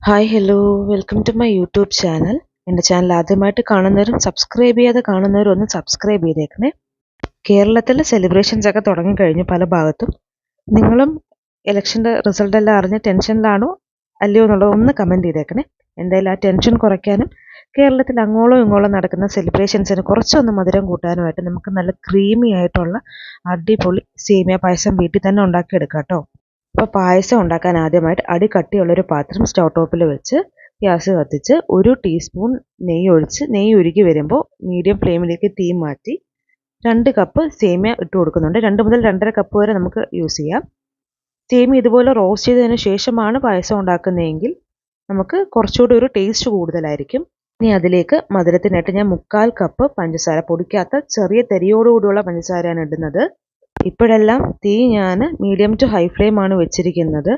Hi hello welcome to my YouTube channel. എൻ്റെ channel ആദ്യമായിട്ട് കാണുന്നവരും സബ്സ്ക്രൈബ് ചെയ്യാതെ കാണുന്നവരും ഒന്ന് സബ്സ്ക്രൈബ് ചെയ്തേക്കണേ. കേരളത്തിൽ സെലിബ്രേഷൻസ് ഒക്കെ തുടങ്ങിക്കഴിഞ്ഞു പല ഭാഗത്തും. നിങ്ങളും ഇലക്ഷൻ്റെ റിസൾട്ട് എല്ലാം അറിഞ്ഞ് ടെൻഷനിലാണോ അല്ലയോ എന്നുള്ളത് ഒന്ന് കമൻറ്റ് ചെയ്തേക്കണേ. എന്തായാലും ആ ടെൻഷൻ കുറയ്ക്കാനും കേരളത്തിൽ അങ്ങോളം ഇങ്ങോളം നടക്കുന്ന സെലിബ്രേഷൻസിന് കുറച്ചൊന്ന് മധുരം കൂട്ടാനുമായിട്ട് നമുക്ക് നല്ല ക്രീമി ആയിട്ടുള്ള അടിപൊളി സേമിയ പായസം വീട്ടിൽ തന്നെ ഉണ്ടാക്കിയെടുക്കാം കേട്ടോ. അപ്പോൾ പായസം ഉണ്ടാക്കാൻ ആദ്യമായിട്ട് അടി കട്ടിയുള്ളൊരു പാത്രം സ്റ്റൗ ടോപ്പിൽ വെച്ച് ഗ്യാസ് കത്തിച്ച് 1 ടീസ്പൂൺ നെയ്യ് ഒഴിച്ച് നെയ്യ് ഉരുകി വരുമ്പോൾ മീഡിയം ഫ്ലെയിമിലേക്ക് തീ മാറ്റി 2 കപ്പ് സേമിയ ഇട്ട് കൊടുക്കുന്നുണ്ട്. 2 മുതൽ 2.5 കപ്പ് വരെ നമുക്ക് യൂസ് ചെയ്യാം. സേമിയ ഇതുപോലെ റോസ്റ്റ് ചെയ്തതിന് ശേഷമാണ് പായസം ഉണ്ടാക്കുന്നതെങ്കിൽ നമുക്ക് കുറച്ചുകൂടി ഒരു ടേസ്റ്റ് കൂടുതലായിരിക്കും. ഇനി അതിലേക്ക് മധുരത്തിനായിട്ട് ഞാൻ 1/4 കപ്പ് പഞ്ചസാര, പൊടിക്കാത്ത ചെറിയ തരിയോടുകൂടിയുള്ള പഞ്ചസാരയാണ് ഇടുന്നത്. ഇപ്പോഴെല്ലാം തീ ഞാൻ മീഡിയം ടു ഹൈ ഫ്ലെയിം ആണ് വെച്ചിരിക്കുന്നത്.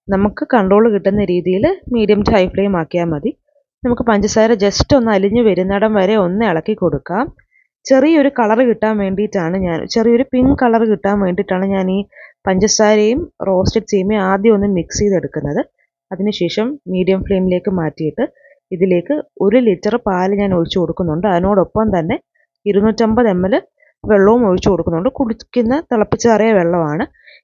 നമുക്ക് കൺട്രോൾ കിട്ടുന്ന രീതിയിൽ മീഡിയം ടു ഹൈ ഫ്ലെയിം ആക്കിയാൽ മതി. നമുക്ക് പഞ്ചസാര ജസ്റ്റ് ഒന്ന് അലിഞ്ഞു വരുന്നിടം വരെ ഒന്ന് ഇളക്കി കൊടുക്കാം. ചെറിയൊരു കളർ കിട്ടാൻ വേണ്ടിയിട്ടാണ് ചെറിയൊരു പിങ്ക് കളർ കിട്ടാൻ വേണ്ടിയിട്ടാണ് ഞാൻ ഈ പഞ്ചസാരയും റോസ്റ്റഡ് സേമിയ ആദ്യം ഒന്ന് മിക്സ് ചെയ്തെടുക്കുന്നത്. അതിനുശേഷം മീഡിയം ഫ്ലെയിമിലേക്ക് മാറ്റിയിട്ട് ഇതിലേക്ക് 1 ലിറ്റർ പാല് ഞാൻ ഒഴിച്ചു കൊടുക്കുന്നുണ്ട്. അതിനോടൊപ്പം തന്നെ 250 ml വെള്ളവും ഒഴിച്ചു കൊടുക്കുന്നുണ്ട്. കുടിക്കുന്ന തിളപ്പിച്ചാറിയ വെള്ളമാണ്.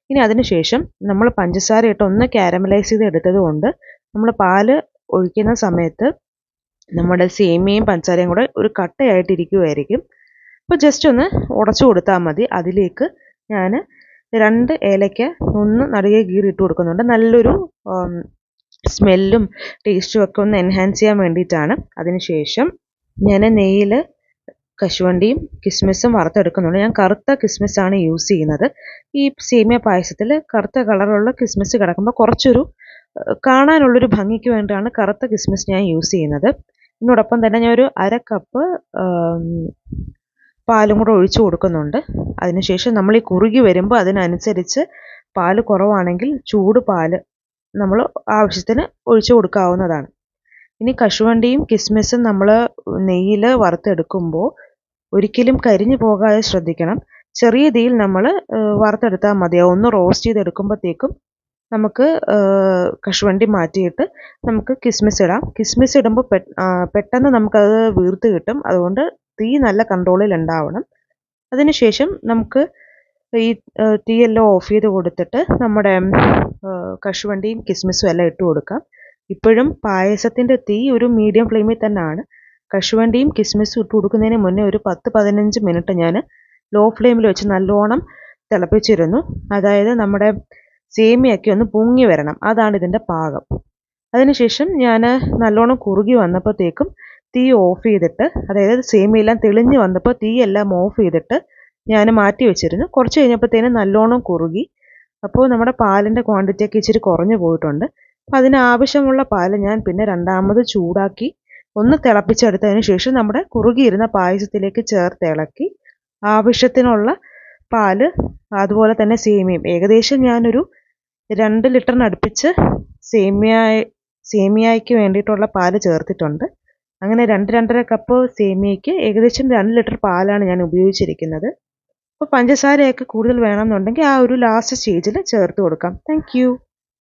ഇനി അതിനുശേഷം നമ്മൾ പഞ്ചസാര ഇട്ട് ഒന്ന് കാരമലൈസ് ചെയ്ത് എടുത്തത് കൊണ്ട് നമ്മൾ പാല് ഒഴിക്കുന്ന സമയത്ത് നമ്മുടെ സേമിയയും പഞ്ചസാരയും കൂടെ ഒരു കട്ടയായിട്ടിരിക്കുമായിരിക്കും. അപ്പോൾ ജസ്റ്റ് ഒന്ന് ഉടച്ചു കൊടുത്താൽ മതി. അതിലേക്ക് ഞാൻ 2 ഏലയ്ക്ക ഒന്ന് നടുകെ കീറി ഇട്ട് കൊടുക്കുന്നുണ്ട്. നല്ലൊരു സ്മെല്ലും ടേസ്റ്റും ഒക്കെ ഒന്ന് എൻഹാൻസ് ചെയ്യാൻ വേണ്ടിയിട്ടാണ്. അതിനുശേഷം ഞാൻ നെയ്യിൽ കശുവണ്ടിയും കിസ്മിസും വറുത്തെടുക്കുന്നുണ്ട്. ഞാൻ കറുത്ത കിസ്മിസാണ് യൂസ് ചെയ്യുന്നത്. ഈ സേമിയ പായസത്തിൽ കറുത്ത കളറുള്ള കിസ്മിസ് കിടക്കുമ്പോൾ കുറച്ചൊരു കാണാനുള്ളൊരു ഭംഗിക്ക് വേണ്ടിയാണ് കറുത്ത കിസ്മിസ് ഞാൻ യൂസ് ചെയ്യുന്നത്. ഇതിനോടൊപ്പം തന്നെ ഞാൻ ഒരു 1/2 കപ്പ് പാലും കൂടെ ഒഴിച്ചു കൊടുക്കുന്നുണ്ട്. അതിനുശേഷം നമ്മൾ ഈ കുറുകി വരുമ്പോൾ അതിനനുസരിച്ച് പാല് കുറവാണെങ്കിൽ ചൂട് പാല് നമ്മൾ ആവശ്യത്തിന് ഒഴിച്ചു കൊടുക്കാവുന്നതാണ്. ഇനി കശുവണ്ടിയും കിസ്മിസും നമ്മൾ നെയ്യിൽ വറുത്തെടുക്കുമ്പോൾ ഒരിക്കലും കരിഞ്ഞു പോകാതെ ശ്രദ്ധിക്കണം. ചെറിയ തീയിൽ നമ്മൾ വറുത്തെടുത്താൽ മതിയാവും. ഒന്ന് റോസ്റ്റ് ചെയ്തെടുക്കുമ്പോഴത്തേക്കും നമുക്ക് കശുവണ്ടി മാറ്റിയിട്ട് നമുക്ക് കിസ്മിസ് ഇടാം. കിസ്മിസ് ഇടുമ്പോൾ പെട്ടെന്ന് നമുക്കത് വീർത്ത് കിട്ടും. അതുകൊണ്ട് തീ നല്ല കൺട്രോളിൽ ഉണ്ടാവണം. അതിനുശേഷം നമുക്ക് ഈ തീയെല്ലാം ഓഫ് ചെയ്ത് കൊടുത്തിട്ട് നമ്മുടെ കശുവണ്ടിയും കിസ്മിസും എല്ലാം ഇട്ട് കൊടുക്കാം. ഇപ്പോഴും പായസത്തിൻ്റെ തീ ഒരു മീഡിയം ഫ്ലെയിമിൽ തന്നെയാണ്. കശുവണ്ടിയും കിസ്മിസും ഇട്ട് കൊടുക്കുന്നതിന് മുന്നേ ഒരു 10-15 മിനിറ്റ് ഞാൻ ലോ ഫ്ലെയിമിൽ വെച്ച് നല്ലോണം തിളപ്പിച്ചിരുന്നു. അതായത് നമ്മുടെ സേമിയൊക്കെ ഒന്ന് പൊങ്ങി വരണം. അതാണ് ഇതിൻ്റെ പാകം. അതിനുശേഷം ഞാൻ നല്ലോണം കുറുകി വന്നപ്പോഴത്തേക്കും തീ ഓഫ് ചെയ്തിട്ട്, അതായത് സേമിയെല്ലാം തെളിഞ്ഞ് വന്നപ്പോൾ തീയെല്ലാം ഓഫ് ചെയ്തിട്ട് ഞാൻ മാറ്റി വെച്ചിരുന്നു. കുറച്ച് കഴിഞ്ഞപ്പോഴത്തേനും നല്ലോണം കുറുകി. അപ്പോൾ നമ്മുടെ പാലിൻ്റെ ക്വാണ്ടിറ്റിയൊക്കെ ഇച്ചിരി കുറഞ്ഞു പോയിട്ടുണ്ട്. അപ്പോൾ അതിനാവശ്യമുള്ള പാല് ഞാൻ പിന്നെ രണ്ടാമത് ചൂടാക്കി ഒന്ന് തിളപ്പിച്ചെടുത്തതിന് ശേഷം നമ്മുടെ കുറുകിയിരുന്ന പായസത്തിലേക്ക് ചേർത്ത് ഇളക്കി ആവശ്യത്തിനുള്ള പാല്, അതുപോലെ തന്നെ സേമിയയും ഏകദേശം ഞാനൊരു 2 ലിറ്ററിനടുപ്പിച്ച് സേമിയയ്ക്ക് വേണ്ടിയിട്ടുള്ള പാല് ചേർത്തിട്ടുണ്ട്. അങ്ങനെ 2-2.5 കപ്പ് സേമിയയ്ക്ക് ഏകദേശം 2 ലിറ്റർ പാലാണ് ഞാൻ ഉപയോഗിച്ചിരിക്കുന്നത്. അപ്പോൾ പഞ്ചസാരയൊക്കെ കൂടുതൽ വേണമെന്നുണ്ടെങ്കിൽ ആ ഒരു ലാസ്റ്റ് സ്റ്റേജിൽ ചേർത്ത് കൊടുക്കാം. Thank you.